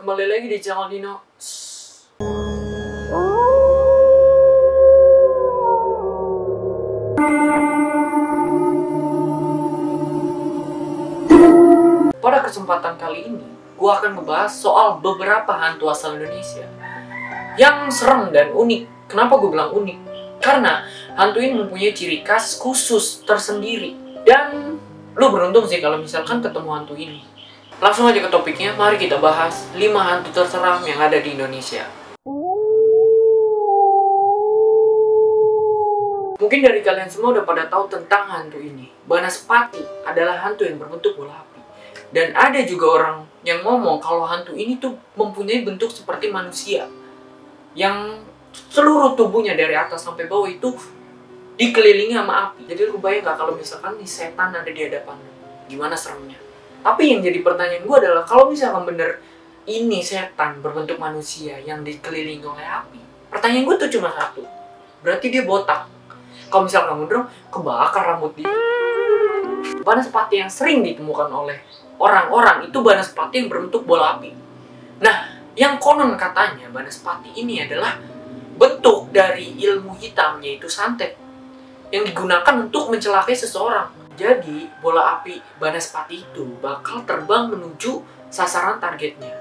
Kembali lagi di channel Dino. Pada kesempatan kali ini, gue akan membahas soal beberapa hantu asal Indonesia yang serem dan unik. Kenapa gue bilang unik? Karena hantu ini mempunyai ciri khas khusus tersendiri. Dan lu beruntung sih kalau misalkan ketemu hantu ini. Langsung aja ke topiknya, mari kita bahas 5 hantu terseram yang ada di Indonesia. Mungkin dari kalian semua udah pada tahu tentang hantu ini. Banaspati adalah hantu yang berbentuk bola api. Dan ada juga orang yang ngomong kalau hantu ini tuh mempunyai bentuk seperti manusia. Yang seluruh tubuhnya dari atas sampai bawah itu dikelilingi sama api. Jadi lu bayang gak kalau misalkan nih setan ada di hadapan lu? Gimana seremnya? Tapi yang jadi pertanyaan gue adalah, kalau misalkan bener ini setan berbentuk manusia yang dikelilingi oleh api, pertanyaan gue tuh cuma satu, berarti dia botak. Kalau misalkan mundur, kebakar rambut dia. Banaspati yang sering ditemukan oleh orang-orang itu banaspati yang berbentuk bola api. Nah, yang konon katanya banaspati ini adalah bentuk dari ilmu hitam, yaitu santet, yang digunakan untuk mencelakai seseorang. Jadi, bola api banaspati itu bakal terbang menuju sasaran targetnya.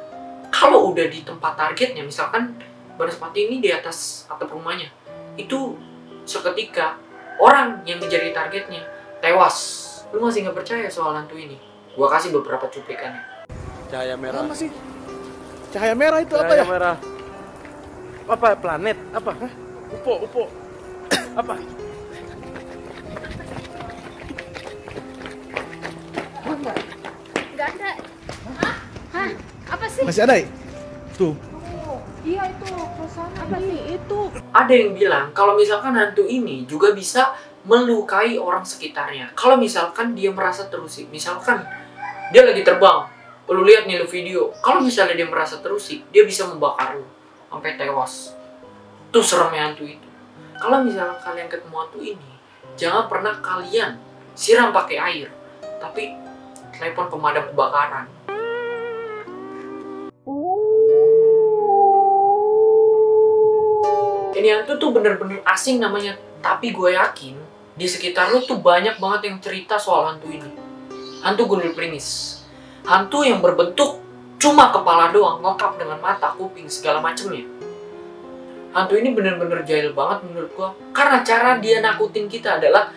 Kalau udah di tempat targetnya, misalkan banaspati ini di atas atap rumahnya, itu seketika orang yang menjadi targetnya tewas. Lu masih nggak percaya soal hantu ini? Gua kasih beberapa cuplikannya. Cahaya merah. Apa sih? Cahaya merah itu Cahaya apa ya? merah. Apa? Planet? Apa? Hah? UFO. Apa? Gak ada. Hah? Apa sih? Masih ada ya? Tuh. Iya itu, kesana. Apa sih itu? Ada yang bilang kalau misalkan hantu ini juga bisa melukai orang sekitarnya. Kalau misalkan dia merasa terusik, misalkan dia lagi terbang, lu lihat nih lu video, kalau misalnya dia merasa terusik, dia bisa membakar lu sampai tewas. Tuh seremnya hantu itu. Kalau misalnya kalian ketemu hantu ini, jangan pernah kalian siram pakai air, tapi telepon pemadam kebakaran. Ini hantu tuh bener-bener asing namanya, tapi gue yakin di sekitar lu tuh banyak banget yang cerita soal hantu ini. Hantu Gundul Pringis. Hantu yang berbentuk cuma kepala doang, lengkap dengan mata, kuping, segala macemnya. Hantu ini bener-bener jahil banget menurut gue, karena cara dia nakutin kita adalah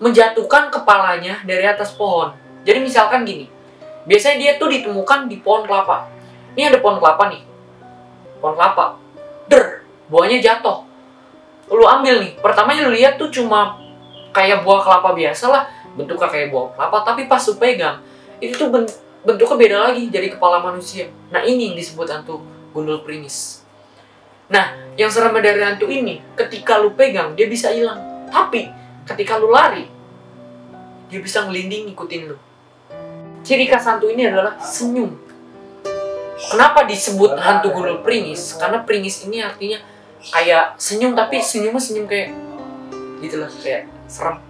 menjatuhkan kepalanya dari atas pohon. Jadi misalkan gini, biasanya dia tuh ditemukan di pohon kelapa. Ini ada pohon kelapa nih, pohon kelapa. Buahnya jatuh. Lu ambil nih, pertamanya lu lihat tuh cuma kayak buah kelapa biasa lah, bentuknya kayak buah kelapa, tapi pas lu pegang, itu tuh bentuknya beda lagi, jadi kepala manusia. Nah ini yang disebut hantu Gundul Pringis. Nah, yang serem dari hantu ini, ketika lu pegang, dia bisa hilang. Tapi, ketika lu lari, dia bisa ngelinding ngikutin lu. Ciri khas hantu ini adalah senyum. Kenapa disebut hantu Gundul Pringis? Karena pringis ini artinya kayak senyum, tapi senyumnya senyum kayak gitu lah, kayak serem.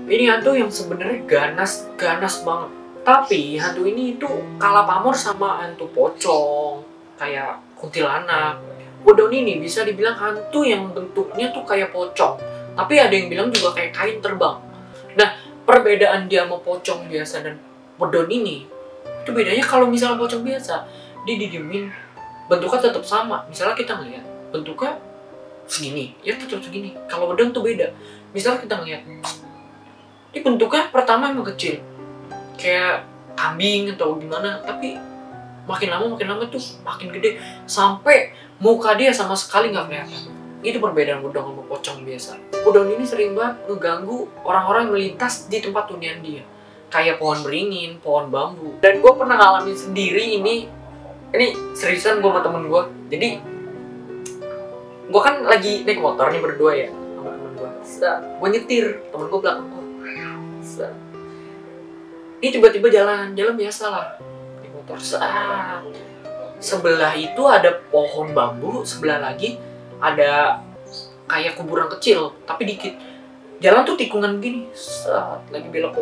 Ini hantu yang sebenarnya ganas banget. Tapi hantu ini itu kalah pamor sama hantu pocong, kayak kuntilanak. Bodon ini bisa dibilang hantu yang bentuknya tuh kayak pocong, tapi ada yang bilang juga kayak kain terbang. Nah, perbedaan dia sama pocong biasa dan bodon ini, itu bedanya kalau misalnya pocong biasa, dia didiemin, bentuknya tetap sama. Misalnya kita ngeliat, bentuknya segini, ya tetap segini. Kalau bodon tuh beda. Misalnya kita ngeliat, ini bentuknya pertama emang kecil, kayak kambing atau gimana, tapi makin lama tuh makin gede, sampai muka dia sama sekali nggak kelihatan. Itu perbedaan bodong sama pocong biasa. Bodong ini sering banget ngeganggu orang-orang yang melintas di tempat hunian dia, kayak pohon beringin, pohon bambu. Dan gue pernah ngalamin sendiri ini seriusan gue sama temen gue. Jadi gue kan lagi naik motor nih berdua ya sama temen gue. Gue nyetir, temen gue belakang gue. Ini tiba-tiba jalan biasa lah naik motor. Sebelah itu ada pohon bambu, sebelah lagi ada kayak kuburan kecil tapi dikit. Jalan tuh tikungan gini, lagi belok.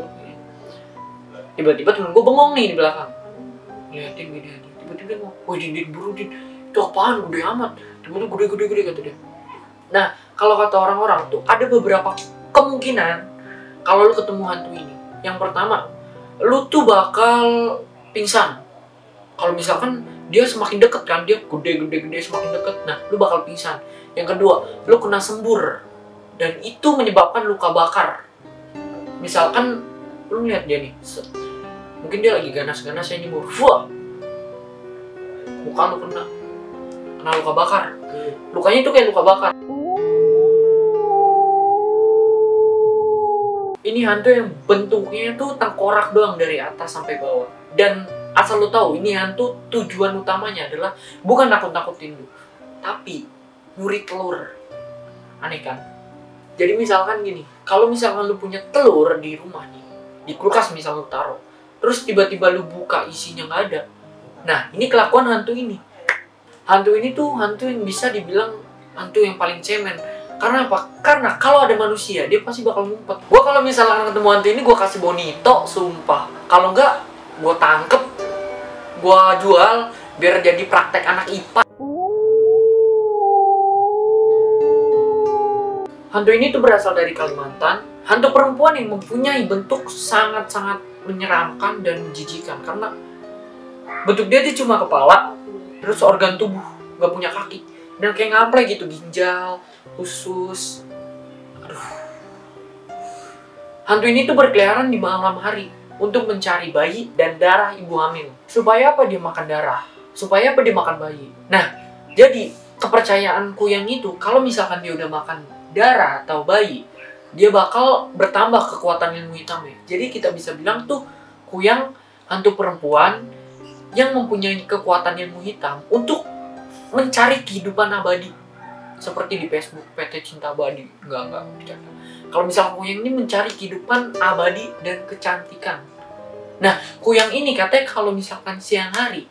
Tiba-tiba temen gue bengong nih di belakang, liatin gini aja. Tiba-tiba dia ngomong, wah Din, buru Din, itu apaan gede amat, tiba-tiba gede kata dia. Nah, kalau kata orang-orang tuh ada beberapa kemungkinan kalau lu ketemu hantu ini. Yang pertama, lu tuh bakal pingsan. Kalau misalkan dia semakin deket kan, dia gede semakin deket, nah lu bakal pingsan. Yang kedua, lu kena sembur dan itu menyebabkan luka bakar. Misalkan lu lihat dia nih, mungkin dia lagi ganas-ganasnya nyembur, wah, muka lu kena luka bakar. Lukanya itu kayak luka bakar. Ini hantu yang bentuknya tuh tengkorak doang dari atas sampai bawah. Dan asal lu tahu, ini hantu tujuan utamanya adalah bukan nakut-nakutin lu, tapi nyuri telur. Aneh kan? Jadi misalkan gini, kalau misalkan lu punya telur di rumah nih, di kulkas misal lu taruh, terus tiba-tiba lu buka isinya nggak ada. Nah, ini kelakuan hantu ini. Hantu ini tuh hantu yang bisa dibilang hantu yang paling cemen. Karena apa? Karena kalau ada manusia, dia pasti bakal ngumpet. Gue kalau misalnya ketemu hantu ini, gue kasih bonito, sumpah. Kalau enggak, gue tangkep, gue jual, biar jadi praktek anak IPA. Hantu ini tuh berasal dari Kalimantan. Hantu perempuan yang mempunyai bentuk sangat-sangat menyeramkan dan menjijikan. Karena bentuk dia tuh cuma kepala, terus organ tubuh, gak punya kaki. Dan kayak ngaplek gitu, ginjal, usus. Aduh. Hantu ini tuh berkeliaran di malam hari untuk mencari bayi dan darah ibu hamil. Supaya apa dia makan darah? Supaya apa dia makan bayi? Nah, jadi kepercayaan Kuyang itu kalau misalkan dia udah makan darah atau bayi, dia bakal bertambah kekuatan ilmu hitamnya. Jadi kita bisa bilang tuh Kuyang hantu perempuan yang mempunyai kekuatan ilmu hitam untuk mencari kehidupan abadi. Seperti di Facebook, PT Cinta Abadi. Enggak. Kalau misalnya Kuyang ini mencari kehidupan abadi dan kecantikan. Nah, Kuyang ini katanya kalau misalkan siang hari,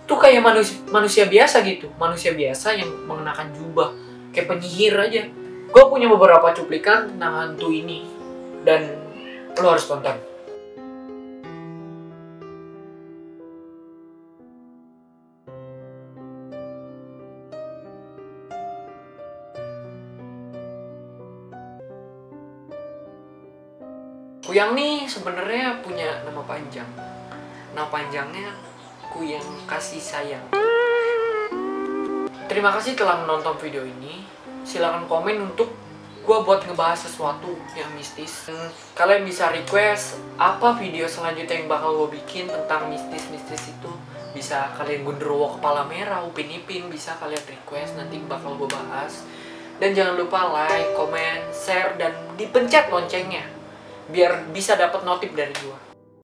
tuh kayak manusia biasa gitu. Manusia biasa yang mengenakan jubah. Kayak penyihir aja. Gue punya beberapa cuplikan tentang hantu ini. Dan lo harus tonton. Kuyang nih sebenarnya punya nama panjang. Nama panjangnya Kuyang Kasih Sayang. Terima kasih telah menonton video ini. Silahkan komen untuk gua buat ngebahas sesuatu yang mistis. Kalian bisa request apa video selanjutnya yang bakal gua bikin tentang mistis-mistis itu. Bisa kalian gundurwo kepala merah, Upin Ipin, bisa kalian request, nanti bakal gua bahas. Dan jangan lupa like, komen, share, dan dipencet loncengnya biar bisa dapat notif dari gua.